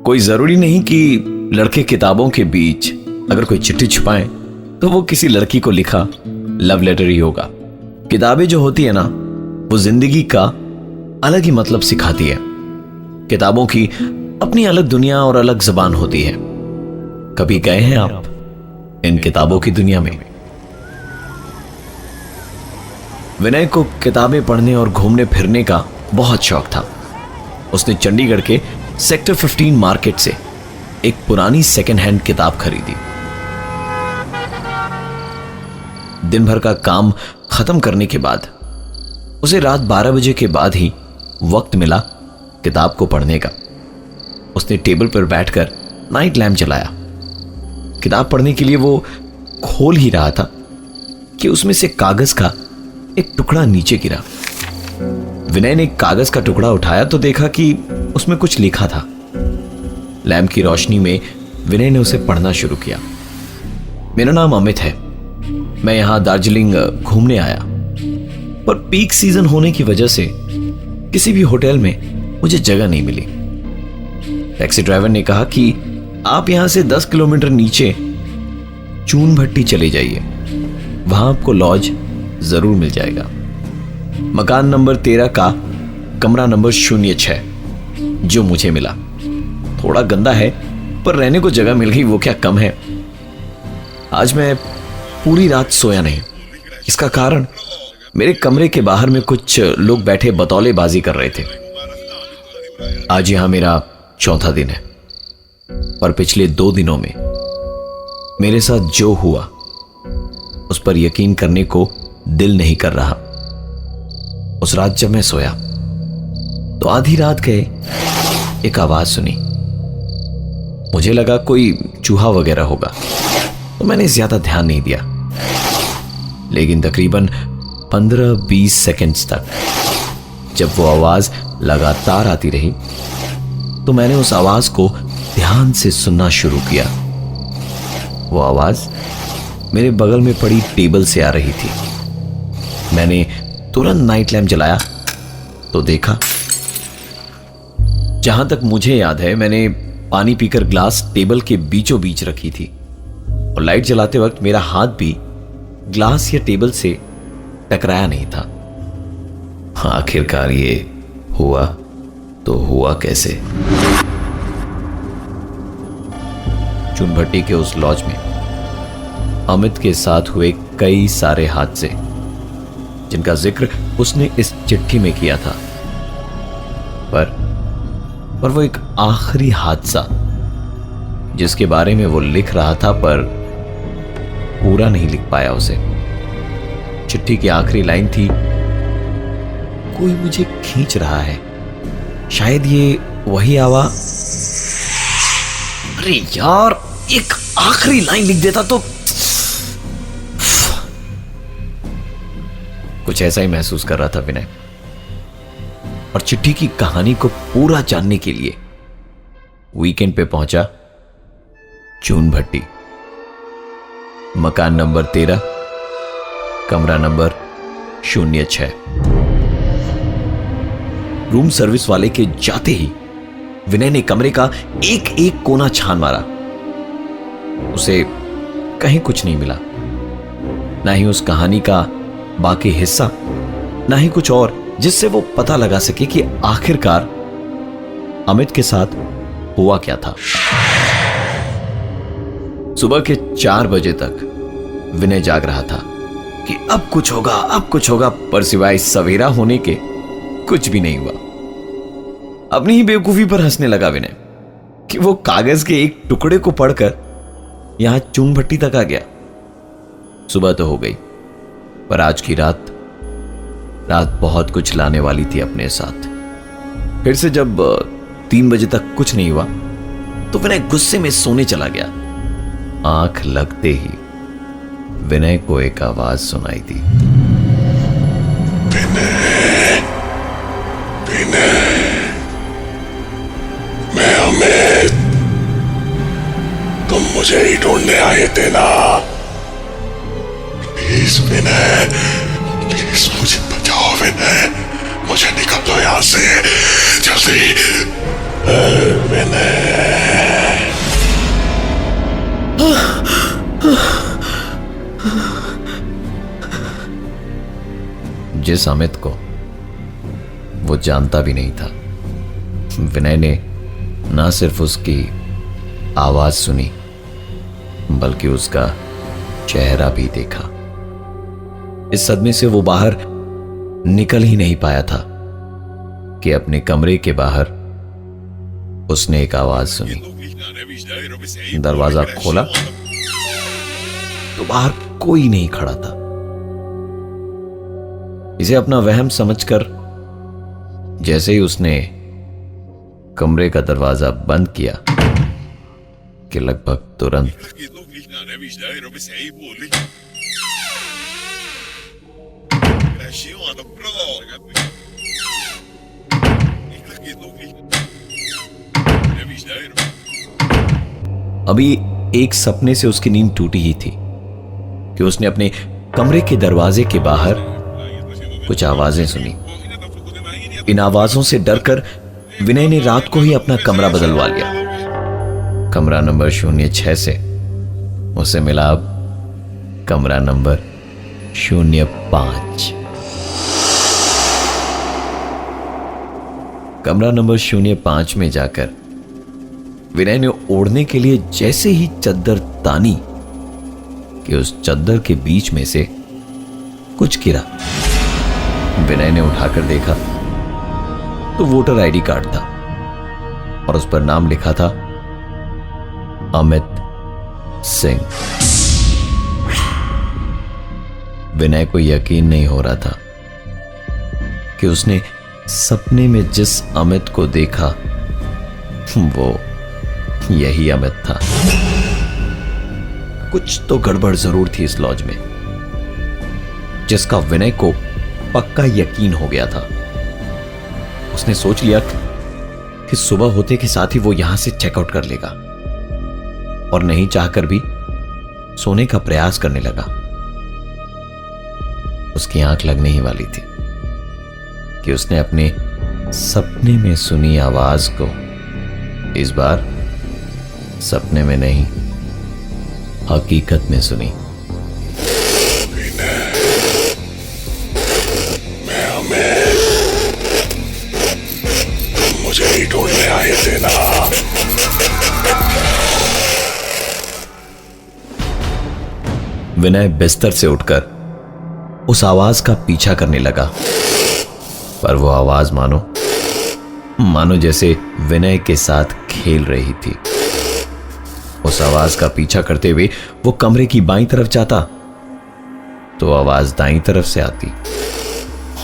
कोई जरूरी नहीं कि लड़के किताबों के बीच अगर कोई चिट्ठी छुपाएं तो वो किसी लड़की को लिखा लव लेटर ही होगा। किताबें जो होती है ना, वो जिंदगी का अलग ही मतलब सिखाती है। किताबों की अपनी अलग दुनिया और अलग जबान होती है। कभी गए हैं आप इन किताबों की दुनिया में? विनय को किताबें पढ़ने और घूमने फिरने का बहुत शौक था। उसने चंडीगढ़ के सेक्टर 15 मार्केट से एक पुरानी सेकेंड हैंड किताब खरीदी। दिन भर का काम खत्म करने के बाद उसे रात 12 बजे के बाद ही वक्त मिला किताब को पढ़ने का। उसने टेबल पर बैठकर नाइट लैम्प जलाया। किताब पढ़ने के लिए वो खोल ही रहा था कि उसमें से कागज का एक टुकड़ा नीचे गिरा। विनय ने कागज का टुकड़ा उठाया तो देखा कि उसमें कुछ लिखा था। लैम्प की रोशनी में विनय ने उसे पढ़ना शुरू किया। मेरा नाम अमित है, मैं यहां दार्जिलिंग घूमने आया, पर पीक सीजन होने की वजह से किसी भी होटल में मुझे जगह नहीं मिली। टैक्सी ड्राइवर ने कहा कि आप यहां से 10 किलोमीटर नीचे चून भट्टी चले जाइए, वहां आपको लॉज जरूर मिल जाएगा। मकान नंबर 13 का कमरा नंबर 06 जो मुझे मिला। थोड़ा गंदा है पर रहने को जगह मिल गई, वो क्या कम है। आज मैं पूरी रात सोया नहीं। इसका कारण मेरे कमरे के बाहर में कुछ लोग बैठे बतौलेबाजी कर रहे थे। आज यहां मेरा चौथा दिन है, पर पिछले 2 दिनों में मेरे साथ जो हुआ उस पर यकीन करने को दिल नहीं कर रहा। उस रात जब मैं सोया तो आधी रात गए एक आवाज सुनी। मुझे लगा कोई चूहा वगैरह होगा तो मैंने ज्यादा ध्यान नहीं दिया, लेकिन तकरीबन 15-20 सेकंड्स तक जब वो आवाज लगातार आती रही तो मैंने उस आवाज को ध्यान से सुनना शुरू किया। वो आवाज मेरे बगल में पड़ी टेबल से आ रही थी। मैंने तुरंत नाइट लैम्प जलाया तो देखा, जहां तक मुझे याद है मैंने पानी पीकर ग्लास टेबल के बीचों बीच रखी थी और लाइट जलाते वक्त मेरा हाथ भी ग्लास या टेबल से टकराया नहीं था। आखिरकार ये हुआ तो हुआ कैसे? चुनभट्टी के उस लॉज में अमित के साथ हुए कई सारे हादसे जिनका जिक्र उसने इस चिट्ठी में किया था, पर वो एक आखिरी हादसा जिसके बारे में वो लिख रहा था पर पूरा नहीं लिख पाया उसे। चिट्ठी की आखिरी लाइन थी, कोई मुझे खींच रहा है। शायद ये वही आवाज। अरे यार, एक आखिरी लाइन लिख देता तो। कुछ ऐसा ही महसूस कर रहा था विनय, और चिट्ठी की कहानी को पूरा जानने के लिए वीकेंड पे पहुंचा चून भट्टी। मकान नंबर 13, कमरा नंबर 06। रूम सर्विस वाले के जाते ही विनय ने कमरे का एक एक कोना छान मारा। उसे कहीं कुछ नहीं मिला, ना ही उस कहानी का बाकी हिस्सा, ना ही कुछ और जिससे वो पता लगा सके कि आखिरकार अमित के साथ हुआ क्या था। सुबह के 4 बजे तक विनय जाग रहा था कि अब कुछ होगा, अब कुछ होगा, पर सिवाय सवेरा होने के कुछ भी नहीं हुआ। अपनी ही बेवकूफी पर हंसने लगा विनय कि वो कागज के एक टुकड़े को पढ़कर यहां चून भट्टी तक आ गया। सुबह तो हो गई, पर आज की रात बहुत कुछ लाने वाली थी अपने साथ। फिर से जब 3 बजे तक कुछ नहीं हुआ तो विनय गुस्से में सोने चला गया। आंख लगते ही विनय को एक आवाज सुनाई दी। विनय, विनय, मैं अमित, तुम मुझे ही ढूंढने आए थे ना? प्लीज विनय, प्लीज मुझे बचाओ विनय, मुझे निकालो यहां से जल्दी। विनय, जिस अमित को वो जानता भी नहीं था। विनय ने ना सिर्फ उसकी आवाज सुनी बल्कि उसका चेहरा भी देखा। इस सदमे से वो बाहर निकल ही नहीं पाया था कि अपने कमरे के बाहर उसने एक आवाज सुनी। दरवाजा खोला तो बाहर कोई नहीं खड़ा था। इसे अपना वहम समझकर जैसे ही उसने कमरे का दरवाजा बंद किया कि लगभग तुरंत अभी एक सपने से उसकी नींद टूटी ही थी कि उसने अपने कमरे के दरवाजे के बाहर कुछ आवाजें सुनी। इन आवाजों से डरकर विनय ने रात को ही अपना कमरा बदलवा लिया। कमरा नंबर 06 से उसे मिला अब कमरा नंबर 05। कमरा नंबर 05 में जाकर विनय ने ओढ़ने के लिए जैसे ही चद्दर तानी कि उस चद्दर के बीच में से कुछ गिरा। विनय ने उठाकर देखा तो वोटर आईडी कार्ड था और उस पर नाम लिखा था अमित सिंह। विनय को यकीन नहीं हो रहा था कि उसने सपने में जिस अमित को देखा वो यही अमित था। कुछ तो गड़बड़ जरूर थी इस लॉज में जिसका विनय को पक्का यकीन हो गया था। उसने सोच लिया कि सुबह होते के साथ ही वो यहां से चेकआउट कर लेगा और नहीं चाहकर भी सोने का प्रयास करने लगा। उसकी आंख लगने ही वाली थी कि उसने अपने सपने में सुनी आवाज को इस बार सपने में नहीं हकीकत में सुनी। मैं अमित, मुझे ही ढूंढने आए थे ना। विनय बिस्तर से उठकर उस आवाज का पीछा करने लगा, पर वो आवाज मानो जैसे विनय के साथ खेल रही थी। उस आवाज का पीछा करते हुए वो कमरे की बाईं तरफ जाता तो आवाज दाईं तरफ से आती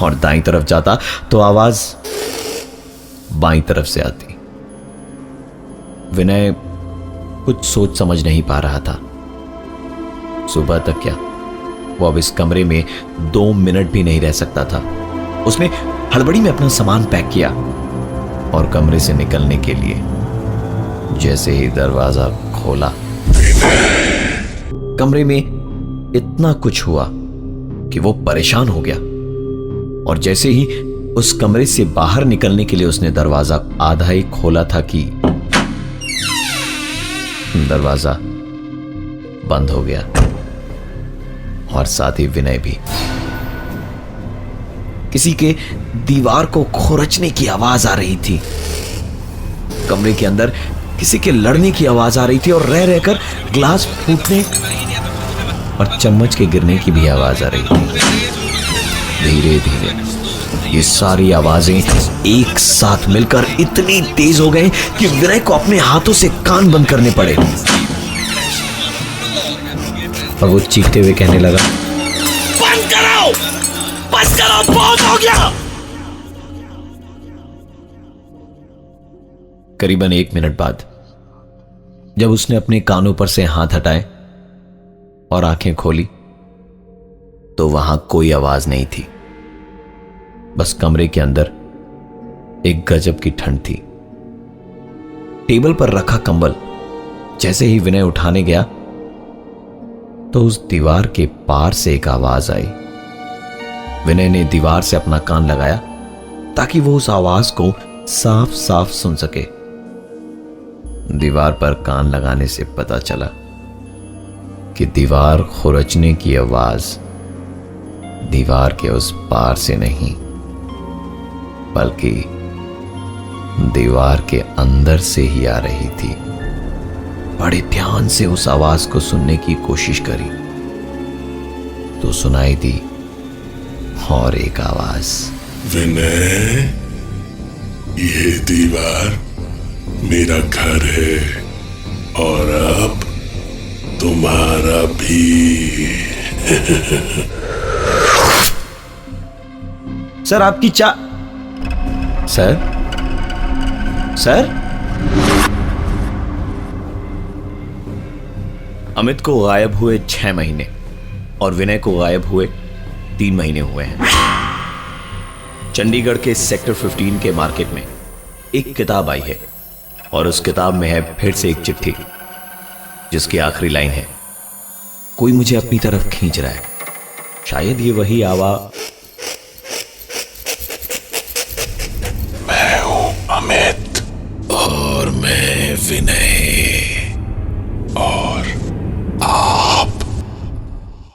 और दाईं तरफ जाता तो आवाज बाईं तरफ से आती। विनय कुछ सोच समझ नहीं पा रहा था। सुबह तक क्या, वो अब इस कमरे में 2 मिनट भी नहीं रह सकता था। उसने हड़बड़ी में अपना सामान पैक किया और कमरे से निकलने के लिए जैसे ही दरवाजा खोला, कमरे में इतना कुछ हुआ कि वो परेशान हो गया और जैसे ही उस कमरे से बाहर निकलने के लिए उसने दरवाजा आधा ही खोला था कि दरवाजा बंद हो गया और साथ ही विनय भी। किसी के दीवार को खुरचने की आवाज आ रही थी। कमरे के अंदर किसी के लड़ने की आवाज आ रही थी और रह रहकर ग्लास फूटने और चम्मच के गिरने की भी आवाज आ रही थी। धीरे धीरे ये सारी आवाजें एक साथ मिलकर इतनी तेज हो गई कि विनय को अपने हाथों से कान बंद करने पड़े और वो चीखते हुए कहने लगा, बंद करो, बस करो, बहुत हो गया। करीबन 1 मिनट बाद जब उसने अपने कानों पर से हाथ हटाए और आंखें खोली तो वहां कोई आवाज नहीं थी। बस कमरे के अंदर एक गजब की ठंड थी। टेबल पर रखा कंबल जैसे ही विनय उठाने गया तो उस दीवार के पार से एक आवाज आई। विनय ने दीवार से अपना कान लगाया ताकि वो उस आवाज को साफ साफ सुन सके। दीवार पर कान लगाने से पता चला कि दीवार खुरचने की आवाज दीवार के उस पार से नहीं, बल्कि दीवार के अंदर से ही आ रही थी। बड़े ध्यान से उस आवाज को सुनने की कोशिश करी तो सुनाई दी और एक आवाज, विनय, ये दीवार मेरा घर है और अब तुम्हारा भी। सर आपकी सर सर अमित को गायब हुए 6 महीने और विनय को गायब हुए 3 महीने हुए हैं। चंडीगढ़ के सेक्टर 15 के मार्केट में एक किताब आई है और उस किताब में है फिर से एक चिट्ठी जिसकी आखिरी लाइन है, कोई मुझे अपनी तरफ खींच रहा है। शायद ये वही आवाज। मैं हूं अमित और मैं विनय।